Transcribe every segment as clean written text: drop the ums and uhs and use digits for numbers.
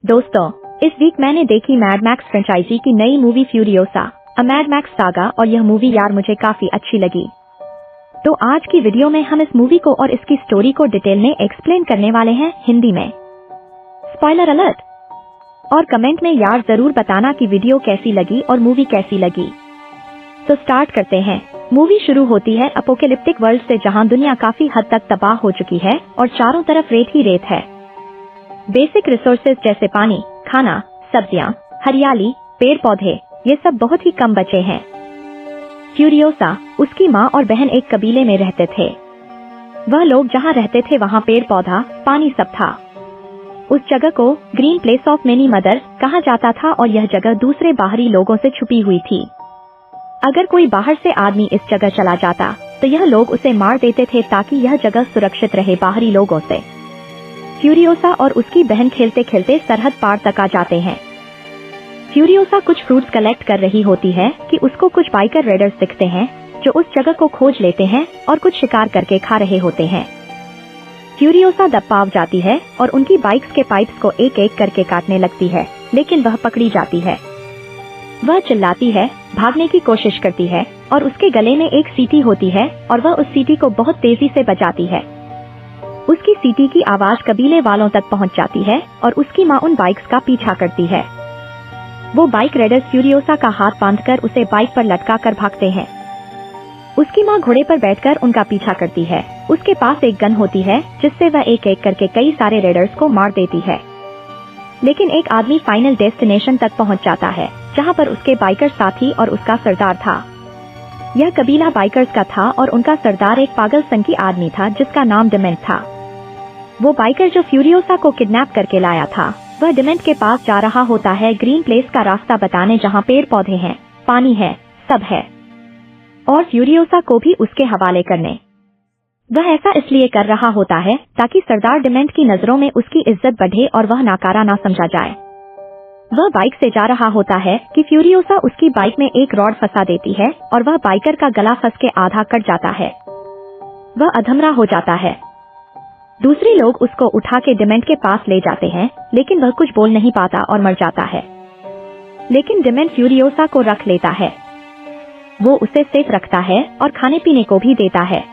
दोस्तों, इस वीक मैंने देखी मैड मैक्स फ्रेंचाइजी की नई movie Furiosa a mad max saga और यह मूवी यार मुझे काफी अच्छी लगी। तो आज की वीडियो में हम इस मूवी को और इसकी स्टोरी को डिटेल में एक्सप्लेन करने वाले हैं हिंदी में। Spoiler alert. और कमेंट में यार जरूर बताना कि वीडियो कैसी लगी और मूवी कैसी लगी। तो स्टार्ट करते हैं। मूवी शुरू होती है अपोकेलिप्टिक वर्ल्ड से, जहां दुनिया काफी हद तक तबाह हो चुकी है और चारों तरफ रेत ही रेत है। बेसिक रिसोर्सेज जैसे पानी, खाना, सब्जियां, हरियाली, पेड़ पौधे, ये सब बहुत ही कम बचे हैं। फ्यूरियोसा, उसकी माँ और बहन एक कबीले में रहते थे। वह लोग जहाँ रहते थे वहाँ पेड़ पौधा, पानी सब था। उस जगह को green place of many mother कहा जाता था और यह जगह दूसरे बाहरी लोगों से छुपी हुई थी। अगर कोई बाहर से आदमी इस जगह चला जाता तो यह लोग उसे मार देते थे ताकि यह जगह सुरक्षित रहे बाहरी लोगों से। फ्यूरियोसा और उसकी बहन खेलते खेलते सरहद पार तक आ जाते हैं। फ्यूरियोसा कुछ फ्रूट्स कलेक्ट कर रही होती है कि उसको कुछ बाइकर रेडर्स दिखते हैं जो उस जगह को खोज लेते हैं और कुछ शिकार करके खा रहे होते हैं। फ्यूरियोसा दबाव जाती है और उनकी बाइक्स के पाइप्स को एक एक करके काटने लगती है, लेकिन वह पकड़ी जाती है। वह चिल्लाती है, भागने की कोशिश करती है और उसके गले में एक सीटी होती है और वह उस सीटी को बहुत तेजी से बजाती है। उसकी सीटी की आवाज कबीले वालों तक पहुंच जाती है और उसकी माँ उन बाइक्स का पीछा करती है। वो बाइक रेडर्स फ्यूरियोसा का हाथ बांधकर उसे बाइक पर लटका कर भागते हैं। उसकी माँ घोड़े पर बैठकर उनका पीछा करती है। उसके पास एक गन होती है जिससे वह एक एक करके कई सारे रेडर्स को मार देती है। लेकिन एक आदमी फाइनल डेस्टिनेशन तक पहुंच जाता है, जहां पर उसके बाइकर साथी और उसका सरदार था। यह कबीला बाइकर्स का था और उनका सरदार एक पागल संकी आदमी था जिसका नाम डिमेंट था। वो बाइकर जो फ्यूरियोसा को किडनैप करके लाया था, वह डिमेंट के पास जा रहा होता है ग्रीन प्लेस का रास्ता बताने, जहाँ पेड़ पौधे हैं, पानी है, सब है, और फ्यूरियोसा को भी उसके हवाले करने। वह ऐसा इसलिए कर रहा होता है ताकि सरदार डिमेंट की नजरों में उसकी इज्जत बढ़े और वह नाकारा ना समझा जाए। वह बाइक से जा रहा होता है कि फ्यूरियोसा उसकी बाइक में एक रॉड फंसा देती है और वह बाइकर का गला फंस के आधा कट जाता है। वह अधमरा हो जाता है। दूसरे लोग उसको उठा के डिमेंट के पास ले जाते हैं, लेकिन वह कुछ बोल नहीं पाता और मर जाता है। लेकिन डिमेंट फ्यूरियोसा को रख लेता है। वो उसे सेफ रखता है और खाने पीने को भी देता है।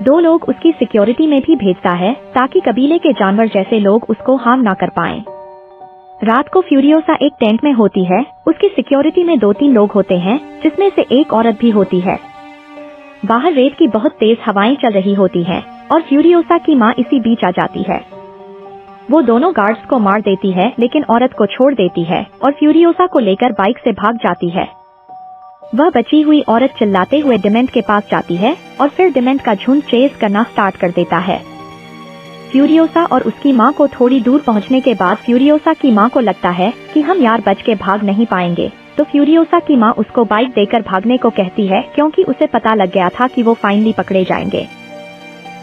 2 लोग उसकी सिक्योरिटी में भी भेजता है ताकि कबीले के जानवर जैसे लोग उसको हार्म ना कर पाएं। रात को फ्यूरियोसा एक टेंट में होती है। उसकी सिक्योरिटी में 2-3 लोग होते हैं, जिसमें से एक औरत भी होती है। बाहर रेत की बहुत तेज हवाएं चल रही होती हैं और फ्यूरियोसा की माँ इसी बीच आ जाती है। वो दोनों गार्ड्स को मार देती है, लेकिन औरत को छोड़ देती है और फ्यूरियोसा को लेकर बाइक से भाग जाती है। वह बची हुई औरत चिल्लाते हुए डिमेंट के पास जाती है और फिर डिमेंट का झुंड चेज करना स्टार्ट कर देता है। फ्यूरियोसा और उसकी माँ को थोड़ी दूर पहुँचने के बाद फ्यूरियोसा की माँ को लगता है कि हम यार बच के भाग नहीं पाएंगे, तो फ्यूरियोसा की माँ उसको बाइक देकर भागने को कहती है, क्योंकि उसे पता लग गया था कि वो फाइनली पकड़े जाएंगे।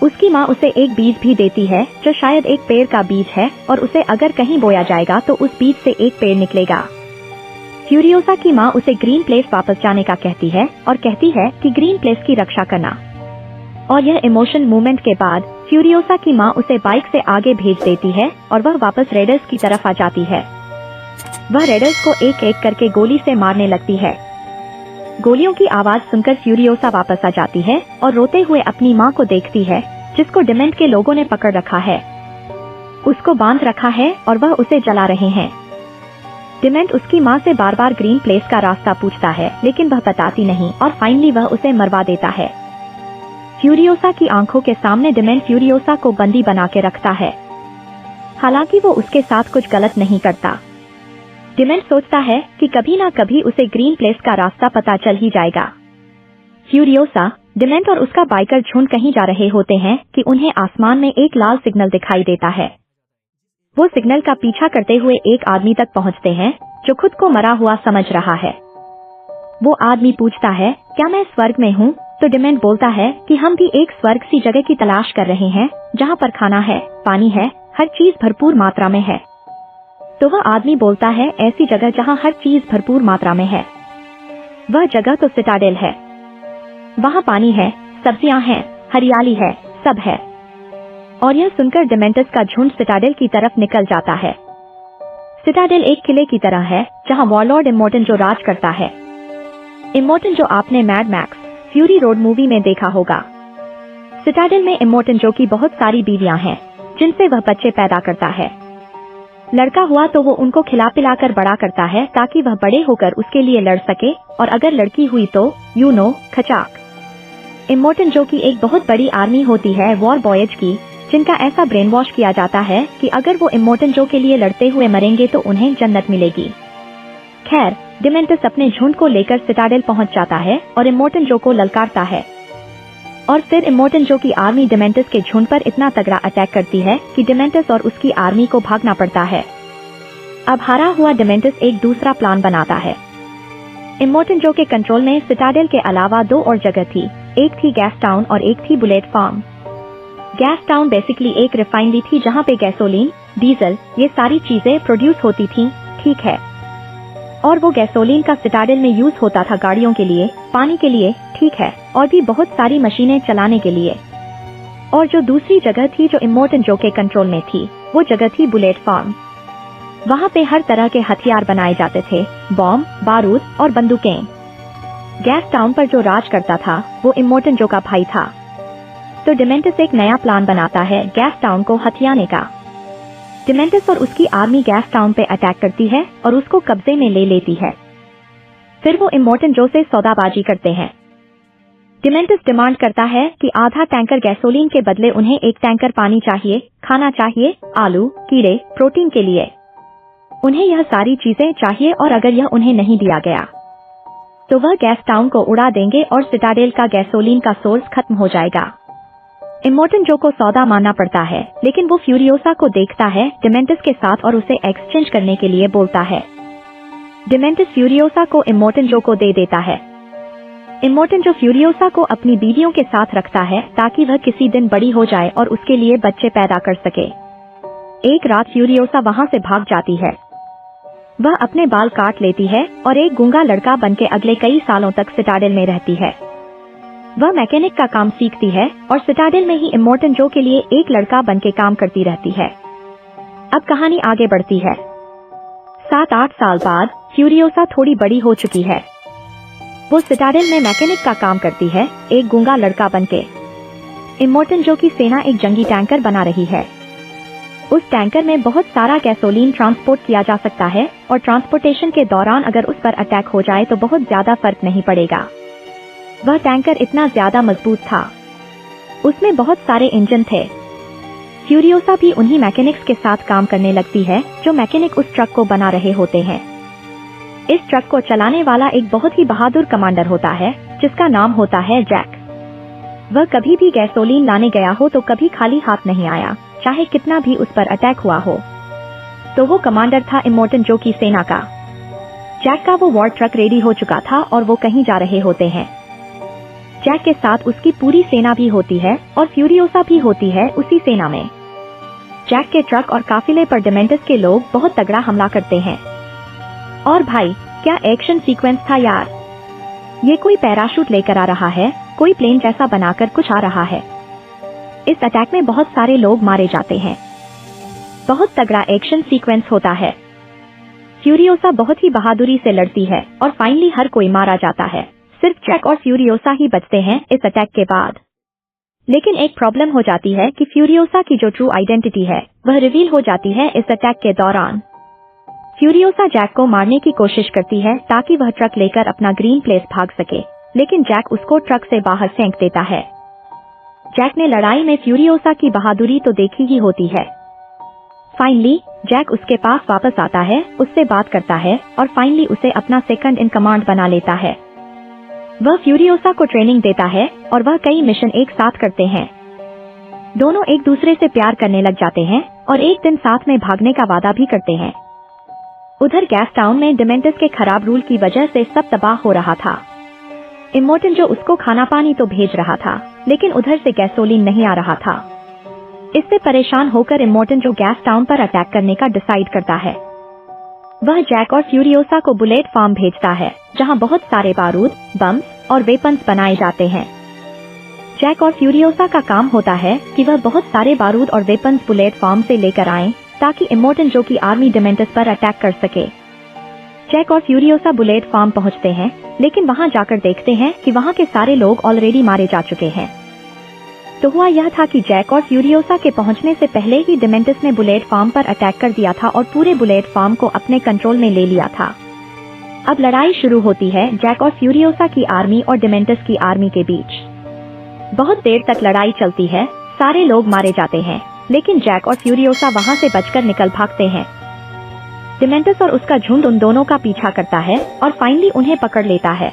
उसकी माँ उसे एक बीज भी देती है जो शायद एक पेड़ का बीज है और उसे अगर कहीं बोया जाएगा तो उस बीज से एक पेड़ निकलेगा। फ्यूरियोसा की माँ उसे ग्रीन प्लेस वापस जाने का कहती है और कहती है कि ग्रीन प्लेस की रक्षा करना। और यह इमोशन मूवमेंट के बाद फ्यूरियोसा की माँ उसे बाइक से आगे भेज देती है और वह वापस रेडर्स की तरफ आ जाती है। वह रेडर्स को एक एक करके गोली से मारने लगती है। गोलियों की आवाज सुनकर फ्यूरियोसा वापस आ जाती है और रोते हुए अपनी माँ को देखती है, जिसको डिमेंट के लोगों ने पकड़ रखा है। उसको बांध रखा है और वह उसे जला रहे हैं। डिमेंट उसकी माँ से बार बार ग्रीन प्लेस का रास्ता पूछता है, लेकिन वह बताती नहीं और फाइनली वह उसे मरवा देता है। फ्यूरियोसा की आंखों के सामने डिमेंट फ्यूरियोसा को बंदी बना के रखता है। हालांकि वो उसके साथ कुछ गलत नहीं करता। डिमेंट सोचता है कि कभी ना कभी उसे ग्रीन प्लेस का रास्ता पता चल ही जाएगा। फ्यूरियोसा, डिमेंट और उसका बाइकर झुंड कहीं जा रहे होते हैं कि उन्हें आसमान में एक लाल सिग्नल दिखाई देता है। वो सिग्नल का पीछा करते हुए एक आदमी तक पहुंचते हैं जो खुद को मरा हुआ समझ रहा है। वो आदमी पूछता है, क्या मैं स्वर्ग में हूँ? तो डिमेंट बोलता है कि हम भी एक स्वर्ग सी जगह की तलाश कर रहे हैं, जहाँ पर खाना है, पानी है, हर चीज भरपूर मात्रा में है। तो वह आदमी बोलता है, ऐसी जगह जहाँ हर चीज भरपूर मात्रा में है, वह जगह तो सिटाडेल है। वहाँ पानी है, सब्जियां हैं, हरियाली है, सब है। और यह सुनकर डिमेंटस का झुंड सिटाडेल की तरफ निकल जाता है। सिटाडेल एक किले की तरह है जहां वॉरलॉर्ड इमोर्टन जो राज करता है। इमोर्टन जो आपने mad max fury road movie में देखा होगा। सिटाडेल में इमोर्टन जो की बहुत सारी बीवियां हैं जिनसे वह बच्चे पैदा करता है। लड़का हुआ तो वो उनको खिला पिलाकर बड़ा करता है ताकि वह बड़े होकर उसके लिए लड़ सके, और अगर लड़की हुई तो खचाक। इमोर्टन जो की एक बहुत बड़ी आर्मी होती है वॉर बॉयज की, जिनका ऐसा ब्रेन वॉश किया जाता है कि अगर वो इमोर्टन जो के लिए लड़ते हुए मरेंगे तो उन्हें जन्नत मिलेगी। खैर, डिमेंटस अपने झुंड को लेकर सिटाडेल पहुंच जाता है और इमोर्टन जो को ललकारता है, और फिर इमोर्टन जो की आर्मी डिमेंटस के झुंड पर इतना तगड़ा अटैक करती है कि डिमेंटस और उसकी आर्मी को भागना पड़ता है। अब हारा हुआ डिमेंटस एक दूसरा प्लान बनाता है। इमोर्टन जो के कंट्रोल में सिटाडेल के अलावा 2 और जगह थी, एक थी गैस टाउन और एक थी Bullet Farm. Gas Town basically एक रिफाइनरी थी जहां पे गैसोलीन, डीजल, ये सारी चीजें प्रोड्यूस होती थी, ठीक है। और वो गैसोलीन का सिटाडेल में यूज होता था गाड़ियों के लिए, पानी के लिए, ठीक है, और भी बहुत सारी मशीनें चलाने के लिए। और जो दूसरी जगह थी जो इमोर्टन जो के कंट्रोल में थी, वो जगह थी बुलेट फार्म। वहां पे हर तरह के हथियार बनाए जाते थे, बॉम्ब, बारूद और बंदूकें। गैस टाउन पर जो राज करता था वो इमोर्टन जो का भाई था। तो डिमेंटस एक नया प्लान बनाता है गैस टाउन को हथियाने का। डिमेंटस और उसकी आर्मी गैस टाउन पे अटैक करती है और उसको कब्जे में ले लेती है। फिर वो इमोर्टन जो से सौदाबाजी करते हैं। डिमेंटस डिमांड करता है कि आधा टैंकर गैसोलीन के बदले उन्हें एक टैंकर पानी चाहिए, खाना चाहिए, आलू, कीड़े, प्रोटीन के लिए। उन्हें यह सारी चीजें चाहिए और अगर यह उन्हें नहीं दिया गया तो वह गैस टाउन को उड़ा देंगे और सिटाडेल का गैसोलीन का सोर्स खत्म हो जाएगा। इमोर्टन जो को सौदा मानना पड़ता है, लेकिन वो फ्यूरियोसा को देखता है डिमेंटस के साथ और उसे एक्सचेंज करने के लिए बोलता है। डिमेंटस फ्यूरियोसा को इमोर्टन जो को दे देता है। इमोर्टन जो फ्यूरियोसा को अपनी बीवियों के साथ रखता है ताकि वह किसी दिन बड़ी हो जाए और उसके लिए बच्चे पैदा कर सके। एक रात फ्यूरियोसा वहां से भाग जाती है। वह अपने बाल काट लेती है और एक गूंगा लड़का बनके अगले कई सालों तक सिटाडेल में रहती है। वह मैकेनिक का काम सीखती है और सिटाडेल में ही इमोर्टन जो के लिए एक लड़का बनके काम करती रहती है। अब कहानी आगे बढ़ती है। 7-8 साल बाद फ्यूरियोसा थोड़ी बड़ी हो चुकी है। वो सिटाडेल में मैकेनिक का काम करती है, एक गूंगा लड़का बनके। इमोर्टन जो की सेना एक जंगी टैंकर बना रही है। उस टैंकर में बहुत सारा गैसोलीन ट्रांसपोर्ट किया जा सकता है और ट्रांसपोर्टेशन के दौरान अगर उस पर अटैक हो जाए तो बहुत ज्यादा फर्क नहीं पड़ेगा। वह टैंकर इतना ज्यादा मजबूत था। उसमें बहुत सारे इंजन थे। फ्यूरियोसा भी उन्हीं मैकेनिक्स के साथ काम करने लगती है जो मैकेनिक उस ट्रक को बना रहे होते हैं। इस ट्रक को चलाने वाला एक बहुत ही बहादुर कमांडर होता है जिसका नाम होता है जैक। वह कभी भी गैसोलीन लाने गया हो तो कभी खाली हाथ नहीं आया, चाहे कितना भी उस पर अटैक हुआ हो। तो वो कमांडर था इमोर्टन जो की सेना का। जैक का वो वॉर ट्रक रेडी हो चुका था और वो कहीं जा रहे होते हैं। जैक के साथ उसकी पूरी सेना भी होती है और फ्यूरियोसा भी होती है उसी सेना में। जैक के ट्रक और काफिले पर डिमेंटस के लोग बहुत तगड़ा हमला करते हैं। और भाई, क्या एक्शन सीक्वेंस था यार। ये कोई पैराशूट लेकर आ रहा है, कोई प्लेन जैसा बनाकर कुछ आ रहा है। इस अटैक में बहुत सारे लोग मारे जाते हैं। बहुत तगड़ा एक्शन सीक्वेंस होता है। फ्यूरियोसा बहुत ही बहादुरी से लड़ती है और फाइनली हर कोई मारा जाता है। सिर्फ जैक और फ्यूरियोसा ही बचते हैं इस अटैक के बाद। लेकिन एक प्रॉब्लम हो जाती है कि फ्यूरियोसा की जो ट्रू आइडेंटिटी है वह रिवील हो जाती है इस अटैक के दौरान। फ्यूरियोसा जैक को मारने की कोशिश करती है ताकि वह ट्रक लेकर अपना ग्रीन प्लेस भाग सके, लेकिन जैक उसको ट्रक से बाहर फेंक देता है। जैक ने लड़ाई में फ्यूरियोसा की बहादुरी तो देखी ही होती है। फाइनली जैक उसके पास वापस आता है, उससे बात करता है और फाइनली उसे अपना सेकंड इन कमांड बना लेता है। वह फ्यूरियोसा को ट्रेनिंग देता है और वह कई मिशन एक साथ करते हैं। दोनों एक दूसरे से प्यार करने लग जाते हैं और एक दिन साथ में भागने का वादा भी करते हैं। उधर गैस टाउन में डिमेंटस के खराब रूल की वजह से सब तबाह हो रहा था। इमोर्टन जो उसको खाना पानी तो भेज रहा था, लेकिन उधर से गैसोलीन नहीं आ रहा था। इससे परेशान होकर इमोर्टन जो गैस टाउन पर अटैक करने का डिसाइड करता है। वह जैक और फ्यूरियोसा को बुलेट फार्म भेजता है जहां बहुत सारे बारूद, बम्स और वेपन्स बनाए जाते हैं। जैक और फ्यूरियोसा का काम होता है कि वह बहुत सारे बारूद और वेपन्स बुलेट फार्म से लेकर आएं ताकि इमोर्टन जो की आर्मी डिमेंटस पर अटैक कर सके। जैक और फ्यूरियोसा बुलेट फार्म पहुंचते हैं, लेकिन वहां जाकर देखते हैं कि वहां के सारे लोग ऑलरेडी मारे जा चुके हैं। तो हुआ यह था कि जैक और फ्यूरियोसा के पहुंचने से पहले ही डिमेंटस ने बुलेट फार्म पर अटैक कर दिया था और पूरे बुलेट फार्म को अपने कंट्रोल में ले लिया था। अब लड़ाई शुरू होती है जैक और फ्यूरियोसा की आर्मी और डिमेंटस की आर्मी के बीच। बहुत देर तक लड़ाई चलती है, सारे लोग मारे जाते हैं, लेकिन जैक और फ्यूरियोसा वहां से बचकर निकल भागते हैं। डिमेंटस और उसका झुंड उन दोनों का पीछा करता है और फाइनली उन्हें पकड़ लेता है।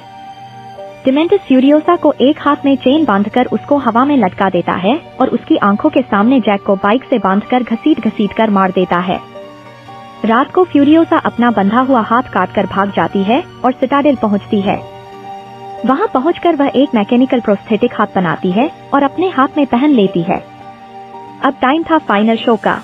डिमेंटस फ्यूरियोसा को एक हाथ में चेन बांधकर उसको हवा में लटका देता है और उसकी आंखों के सामने जैक को बाइक से बांधकर घसीट कर मार देता है। रात को फ्यूरियोसा अपना बंधा हुआ हाथ काटकर भाग जाती है और सिटाडेल पहुंचती है। वहां पहुंचकर वह एक मैकेनिकल प्रोस्थेटिक हाथ बनाती है और अपने हाथ में पहन लेती है। अब टाइम था फाइनल शो का।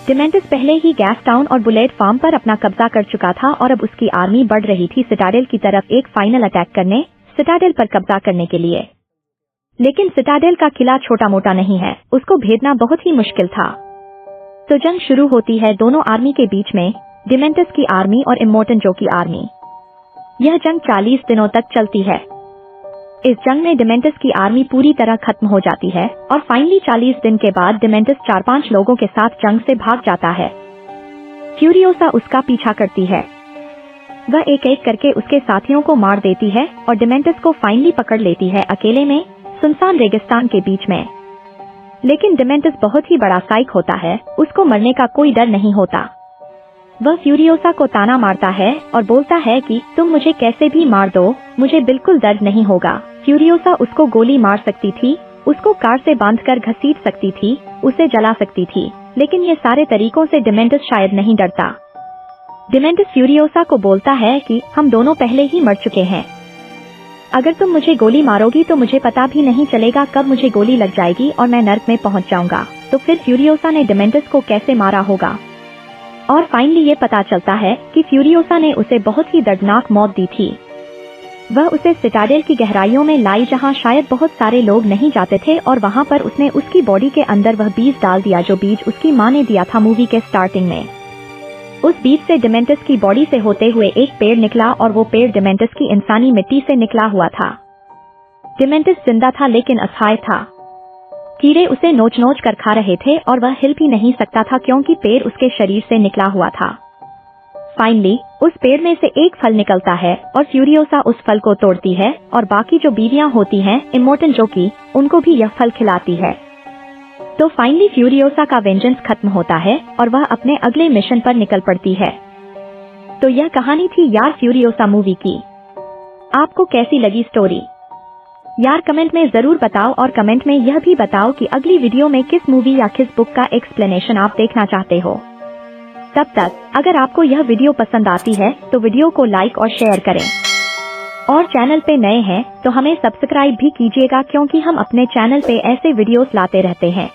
डिमेंटस पहले ही गैस टाउन और बुलेट फार्म पर अपना कब्जा कर चुका था और अब उसकी आर्मी बढ़ रही थी सिटाडेल की तरफ एक फाइनल अटैक करने, सिटाडेल पर कब्जा करने के लिए। लेकिन सिटाडेल का किला छोटा मोटा नहीं है, उसको भेदना बहुत ही मुश्किल था। तो जंग शुरू होती है दोनों आर्मी के बीच में, डिमेंटस की आर्मी और इमोर्टन जो की आर्मी। यह जंग 40 दिनों तक चलती है। इस जंग में डिमेंटस की आर्मी पूरी तरह खत्म हो जाती है और फाइनली 40 दिन के बाद डिमेंटस 4-5 लोगों के साथ जंग से भाग जाता है। फ्यूरियोसा उसका पीछा करती है। वह एक एक करके उसके साथियों को मार देती है और डिमेंटस को फाइनली पकड़ लेती है अकेले में सुनसान रेगिस्तान के बीच में। लेकिन डिमेंटस बहुत ही बड़ा साइक होता है, उसको मरने का कोई डर नहीं होता। वह फ्यूरियोसा को ताना मारता है और बोलता है कि तुम मुझे कैसे भी मार दो, मुझे बिल्कुल दर्द नहीं होगा। फ्यूरियोसा उसको गोली मार सकती थी, उसको कार से बांधकर घसीट सकती थी, उसे जला सकती थी, लेकिन ये सारे तरीकों से डिमेंटस शायद नहीं डरता। डिमेंटस फ्यूरियोसा को बोलता है कि हम दोनों पहले ही मर चुके हैं। अगर तुम मुझे गोली मारोगी तो मुझे पता भी नहीं चलेगा कब मुझे गोली लग जाएगी और मैं नर्क में पहुंच जाऊंगा। तो फिर फ्यूरियोसा ने डिमेंटस को कैसे मारा होगा? और फाइनली ये पता चलता है कि फ्यूरियोसा ने उसे बहुत ही दर्दनाक मौत दी थी। वह उसे सिटाडेल की गहराइयों में लाई जहां शायद बहुत सारे लोग नहीं जाते थे और वहां पर उसने उसकी बॉडी के अंदर वह बीज डाल दिया जो बीज उसकी माँ ने दिया था मूवी के स्टार्टिंग में। उस बीज से डिमेंटस की बॉडी से होते हुए एक पेड़ निकला और वो पेड़ डिमेंटस की इंसानी मिट्टी से निकला हुआ था। डिमेंटस जिंदा था लेकिन असहाय था। कीड़े उसे नोच नोच कर खा रहे थे और वह हिल भी नहीं सकता था क्योंकि पेड़ उसके शरीर से निकला हुआ था। फाइनली उस पेड़ में से एक फल निकलता है और फ्यूरियोसा उस फल को तोड़ती है और बाकी जो बीवियां होती हैं इमोर्टन जो की, उनको भी यह फल खिलाती है। तो फाइनली फ्यूरियोसा का वेंजेंस खत्म होता है और वह अपने अगले मिशन पर निकल पड़ती है। तो यह कहानी थी यार फ्यूरियोसा मूवी की। आपको कैसी लगी स्टोरी? यार कमेंट में जरूर बताओ और कमेंट में यह भी बताओ कि अगली वीडियो में किस मूवी या किस बुक का एक्सप्लेनेशन आप देखना चाहते हो। तब तक अगर आपको यह वीडियो पसंद आती है तो वीडियो को लाइक और शेयर करें और चैनल पे नए हैं तो हमें सब्सक्राइब भी कीजिएगा क्योंकि हम अपने चैनल पे ऐसे वीडियोस लाते रहते हैं।